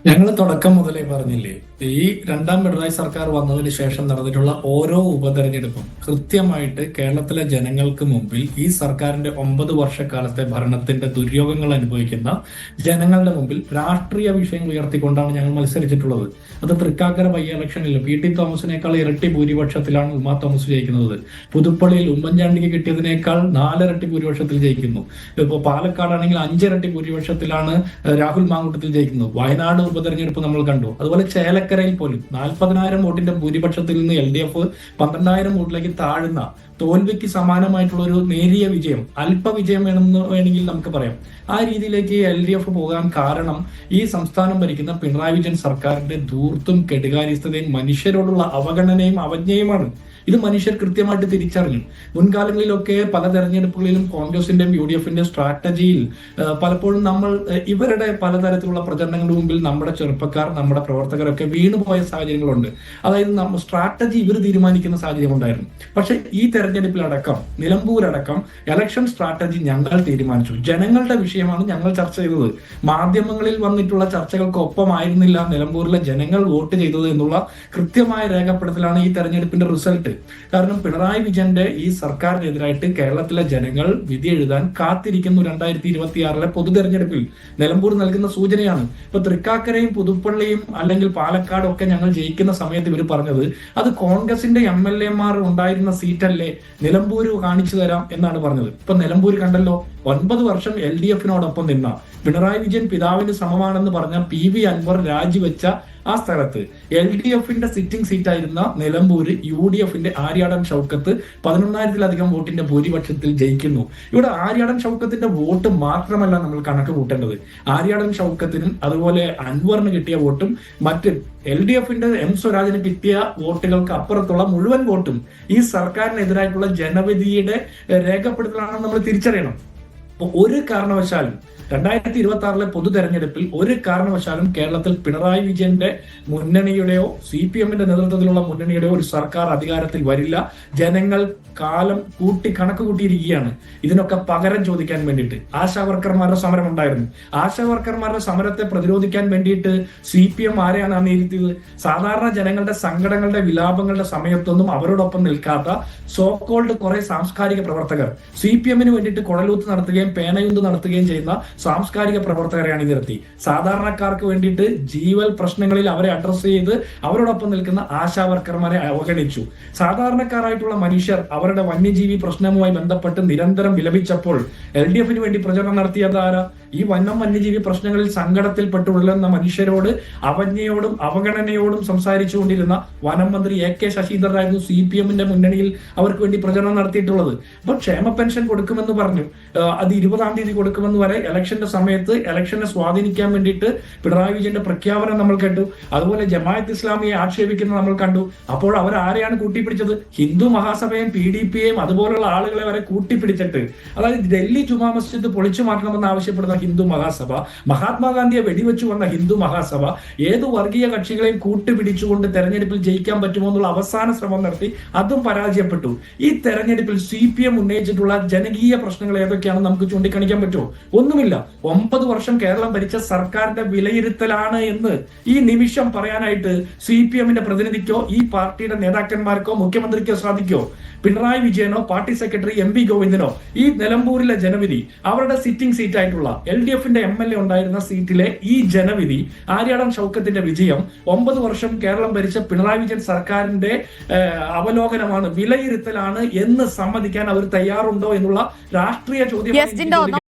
ഞങ്ങൾ തുടക്കം മുതലേ പറഞ്ഞില്ലേ, ഈ രണ്ടാം പിണറായി സർക്കാർ വന്നതിന് ശേഷം നടന്നിട്ടുള്ള ഓരോ ഉപതെരഞ്ഞെടുപ്പും കൃത്യമായിട്ട് കേരളത്തിലെ ജനങ്ങൾക്ക് മുമ്പിൽ ഈ സർക്കാരിന്റെ 9 വർഷക്കാലത്തെ ഭരണത്തിന്റെ ദുര്യോഗങ്ങൾ അനുഭവിക്കുന്ന ജനങ്ങളുടെ മുമ്പിൽ രാഷ്ട്രീയ വിഷയങ്ങൾ ഉയർത്തിക്കൊണ്ടാണ് ഞങ്ങൾ മത്സരിച്ചിട്ടുള്ളത്. അത് തൃക്കാക്കര ബൈ ഇലക്ഷനിൽ പി ടി തോമസിനേക്കാൾ ഇരട്ടി ഭൂരിപക്ഷത്തിലാണ് ഉമാ തോമസ് ജയിക്കുന്നത്. പുതുപ്പള്ളിയിൽ ഉമ്മൻചാണ്ടിക്ക് കിട്ടിയതിനേക്കാൾ 4 ഇരട്ടി ഭൂരിപക്ഷത്തിൽ ജയിക്കുന്നു. ഇപ്പോൾ പാലക്കാടാണെങ്കിൽ 5 ഇരട്ടി ഭൂരിപക്ഷത്തിലാണ് രാഹുൽ മാങ്കൂട്ടത്തിൽ ജയിക്കുന്നത്. വയനാട് ഉപതെരഞ്ഞെടുപ്പ് നമ്മൾ കണ്ടു. അതുപോലെ ചേലക്കരയിൽ പോലും 40,000 വോട്ടിന്റെ ഭൂരിപക്ഷത്തിൽ നിന്ന് LDF 12,000 വോട്ടിലേക്ക് താഴുന്ന തോൽവിക്ക് സമാനമായിട്ടുള്ള ഒരു നേരിയ വിജയം, അല്പവിജയം വേണമെങ്കിൽ നമുക്ക് പറയാം. ആ രീതിയിലേക്ക് LDF പോകാൻ കാരണം ഈ സംസ്ഥാനം ഭരിക്കുന്ന പിണറായി വിജയൻ സർക്കാരിന്റെ ധൂർത്തും കെടുകാര്യസ്ഥതയും മനുഷ്യരോടുള്ള അവഗണനയും അവജ്ഞയുമാണ്. ഇത് മനുഷ്യർ കൃത്യമായിട്ട് തിരിച്ചറിഞ്ഞു. മുൻകാലങ്ങളിലൊക്കെ പല തെരഞ്ഞെടുപ്പുകളിലും കോൺഗ്രസിന്റെയും UDFന്റെയും സ്ട്രാറ്റജിയിൽ പലപ്പോഴും നമ്മൾ ഇവരുടെ പലതരത്തിലുള്ള പ്രചരണങ്ങളുടെ മുമ്പിൽ നമ്മുടെ ചെറുപ്പക്കാർ, നമ്മുടെ പ്രവർത്തകരൊക്കെ വീണുപോയ സാഹചര്യങ്ങളുണ്ട്. അതായത് സ്ട്രാറ്റജി ഇവർ തീരുമാനിക്കുന്ന സാഹചര്യം ഉണ്ടായിരുന്നു. പക്ഷെ ഈ തെരഞ്ഞെടുപ്പിലടക്കം, നിലമ്പൂരടക്കം ഇലക്ഷൻ സ്ട്രാറ്റജി ഞങ്ങൾ തീരുമാനിച്ചു. ജനങ്ങളുടെ വിഷയമാണ് ഞങ്ങൾ ചർച്ച ചെയ്തത്. മാധ്യമങ്ങളിൽ വന്നിട്ടുള്ള ചർച്ചകൾക്കൊപ്പമായിരുന്നില്ല നിലമ്പൂരിലെ ജനങ്ങൾ വോട്ട് ചെയ്തത് എന്നുള്ള കൃത്യമായ രേഖപ്പെടുത്തലാണ് ഈ തെരഞ്ഞെടുപ്പിന്റെ റിസൾട്ട്. കാരണം പിണറായി വിജയന്റെ ഈ സർക്കാരിനെതിരായിട്ട് കേരളത്തിലെ ജനങ്ങൾ വിധി എഴുതാൻ കാത്തിരിക്കുന്നു. 2026 പൊതു തെരഞ്ഞെടുപ്പിൽ നിലമ്പൂർ നൽകുന്ന സൂചനയാണ്. ഇപ്പൊ തൃക്കാക്കരയും പുതുപ്പള്ളിയും അല്ലെങ്കിൽ പാലക്കാടും ഒക്കെ ഞങ്ങൾ ജയിക്കുന്ന സമയത്ത് ഇവർ പറഞ്ഞത് അത് കോൺഗ്രസിന്റെ MLA ഉണ്ടായിരുന്ന സീറ്റല്ലേ, നിലമ്പൂര് കാണിച്ചു തരാം എന്നാണ് പറഞ്ഞത്. ഇപ്പൊ നിലമ്പൂര് കണ്ടല്ലോ, 9 വർഷം LDFനോടൊപ്പം നിന്ന പിണറായി വിജയൻ പിതാവിന് സമമാണെന്ന് പറഞ്ഞ PV അൻവർ രാജിവെച്ച ആ സ്ഥലത്ത് LDFന്റെ സിറ്റിംഗ് സീറ്റായിരുന്ന നിലമ്പൂര് UDFന്റെ ആര്യാടൻ ഷൗക്കത്ത് 11,000-ലധികം വോട്ടിന്റെ ഭൂരിപക്ഷത്തിൽ ജയിക്കുന്നു. ഇവിടെ ആര്യാടൻ ഷൗക്കത്തിന്റെ വോട്ട് മാത്രമല്ല നമ്മൾ കണക്ക് കൂട്ടേണ്ടത്. ആര്യാടൻ ഷൗക്കത്തിനും അതുപോലെ അൻവറിന് കിട്ടിയ വോട്ടും മറ്റ് LDFന്റെ M സ്വരാജിന് കിട്ടിയ വോട്ടുകൾക്ക് അപ്പുറത്തുള്ള മുഴുവൻ വോട്ടും ഈ സർക്കാരിനെതിരായിട്ടുള്ള ജനവിധിയുടെ രേഖപ്പെടുത്തലാണെന്ന് നമ്മൾ തിരിച്ചറിയണം. അപ്പൊ ഒരു കാരണവശാലും 2026 പൊതു തെരഞ്ഞെടുപ്പിൽ ഒരു കാരണവശാലും കേരളത്തിൽ പിണറായി വിജയന്റെ മുന്നണിയുടെയോ CPMന്റെ നേതൃത്വത്തിലുള്ള മുന്നണിയുടെയോ ഒരു സർക്കാർ അധികാരത്തിൽ വരില്ല. ജനങ്ങൾ കാലം കണക്ക് കൂട്ടിയിരിക്കുകയാണ് ഇതിനൊക്കെ പകരം ചോദിക്കാൻ വേണ്ടിയിട്ട്. ആശാവർക്കർമാരുടെ സമരം ഉണ്ടായിരുന്നു. ആശാവർക്കർമാരുടെ സമരത്തെ പ്രതിരോധിക്കാൻ വേണ്ടിയിട്ട് CPM ആരെയാണ് അണിയിരുത്തിയത്? സാധാരണ ജനങ്ങളുടെ സങ്കടങ്ങളുടെ വിലാപങ്ങളുടെ സമയത്തൊന്നും അവരോടൊപ്പം നിൽക്കാത്ത സോക്കോൾഡ് കുറെ സാംസ്കാരിക പ്രവർത്തകർ, CPMന് വേണ്ടിയിട്ട് കുഴലൂത്ത് നടത്തുകയും പേനയുന്ത് നടത്തുകയും ചെയ്യുന്ന സാംസ്കാരിക പ്രവർത്തകരെ അണിനിരത്തി. സാധാരണക്കാർക്ക് വേണ്ടിയിട്ട് ജീവൽ പ്രശ്നങ്ങളിൽ അവരെ അഡ്രസ് ചെയ്ത് അവരോടൊപ്പം നിൽക്കുന്ന ആശാവർക്കർമാരെ അവഗണിച്ചു. സാധാരണക്കാരായിട്ടുള്ള മനുഷ്യർ അവരുടെ വന്യജീവി പ്രശ്നവുമായി ബന്ധപ്പെട്ട് നിരന്തരം വിലപിച്ചപ്പോൾ LDFന് വേണ്ടി പ്രചരണം നടത്തിയത് ആരാ? ഈ വന്യജീവി പ്രശ്നങ്ങളിൽ സങ്കടത്തിൽപ്പെട്ടുള്ളുന്ന മനുഷ്യരോട് അവജ്ഞയോടും അവഗണനയോടും സംസാരിച്ചുകൊണ്ടിരുന്ന വനം മന്ത്രി AK ശശീന്ദ്രനായിരുന്നു CPMന്റെ മുന്നണിയിൽ അവർക്ക് വേണ്ടി പ്രചരണം നടത്തിയിട്ടുള്ളത്. അപ്പൊ ക്ഷേമ പെൻഷൻ കൊടുക്കുമെന്ന് പറഞ്ഞു. അത് 20-ാം തീയതി കൊടുക്കുമെന്ന് വരെ ഇലക്ഷന്റെ സമയത്ത് ഇലക്ഷനെ സ്വാധീനിക്കാൻ വേണ്ടിയിട്ട് പിണറായി വിജയന്റെ പ്രഖ്യാപനം നമ്മൾ കണ്ടു. അതുപോലെ ജമാഅത്ത് ഇസ്ലാമിയെ ആക്ഷേപിക്കുന്നത് നമ്മൾ കണ്ടു. അപ്പോൾ അവർ ആരെയാണ് കൂട്ടിപ്പിടിച്ചത്? ഹിന്ദു മഹാസഭയും PDPയെയും അതുപോലുള്ള ആളുകളെ വരെ കൂട്ടിപ്പിടിച്ചിട്ട്, അതായത് ഡൽഹി ജുമാ മസ്ജിദ് പൊളിച്ചു മാറ്റണമെന്ന് ആവശ്യപ്പെടുന്ന ഹിന്ദു മഹാസഭ, മഹാത്മാഗാന്ധിയെ വെടിവെച്ചു വന്ന ഹിന്ദു മഹാസഭ, ഏതു വർഗീയ കക്ഷികളെയും കൂട്ടുപിടിച്ചുകൊണ്ട് തെരഞ്ഞെടുപ്പിൽ ജയിക്കാൻ പറ്റുമോ എന്നുള്ള അവസാന ശ്രമം നടത്തി, അതും പരാജയപ്പെട്ടു. ഈ തെരഞ്ഞെടുപ്പിൽ CPM ഉന്നയിച്ചിട്ടുള്ള ജനകീയ പ്രശ്നങ്ങൾ ഏതൊക്കെയാണെന്ന് നമുക്ക് ചൂണ്ടിക്കാണിക്കാൻ പറ്റുമോ? ഒന്നുമില്ല. 9 വർഷം കേരളം ഭരിച്ച സർക്കാരിന്റെ വിലയിരുത്തലാണ് എന്ന് ഈ നിമിഷം പറയാനായിട്ട് CPMന്റെ പ്രതിനിധിക്കോ ഈ പാർട്ടിയുടെ നേതാക്കന്മാർക്കോ മുഖ്യമന്ത്രിക്കോ സാധിക്കോ? പിണറായി വിജയനോ പാർട്ടി സെക്രട്ടറി MP ഗോവിന്ദനോ ഈ നിലമ്പൂരിലെ ജനവിധി, അവരുടെ സിറ്റിംഗ് സീറ്റ് ആയിട്ടുള്ള LDFന്റെ MLA ഉണ്ടായിരുന്ന സീറ്റിലെ ഈ ജനവിധി, ആര്യാടൻ ഷൗക്കത്തിന്റെ വിജയം 9 വർഷം കേരളം ഭരിച്ച പിണറായി വിജയൻ സർക്കാരിന്റെ അവലോകനമാണ്, വിലയിരുത്തലാണ് എന്ന് സമ്മതിക്കാൻ അവർ തയ്യാറുണ്ടോ എന്നുള്ള രാഷ്ട്രീയ ചോദ്യം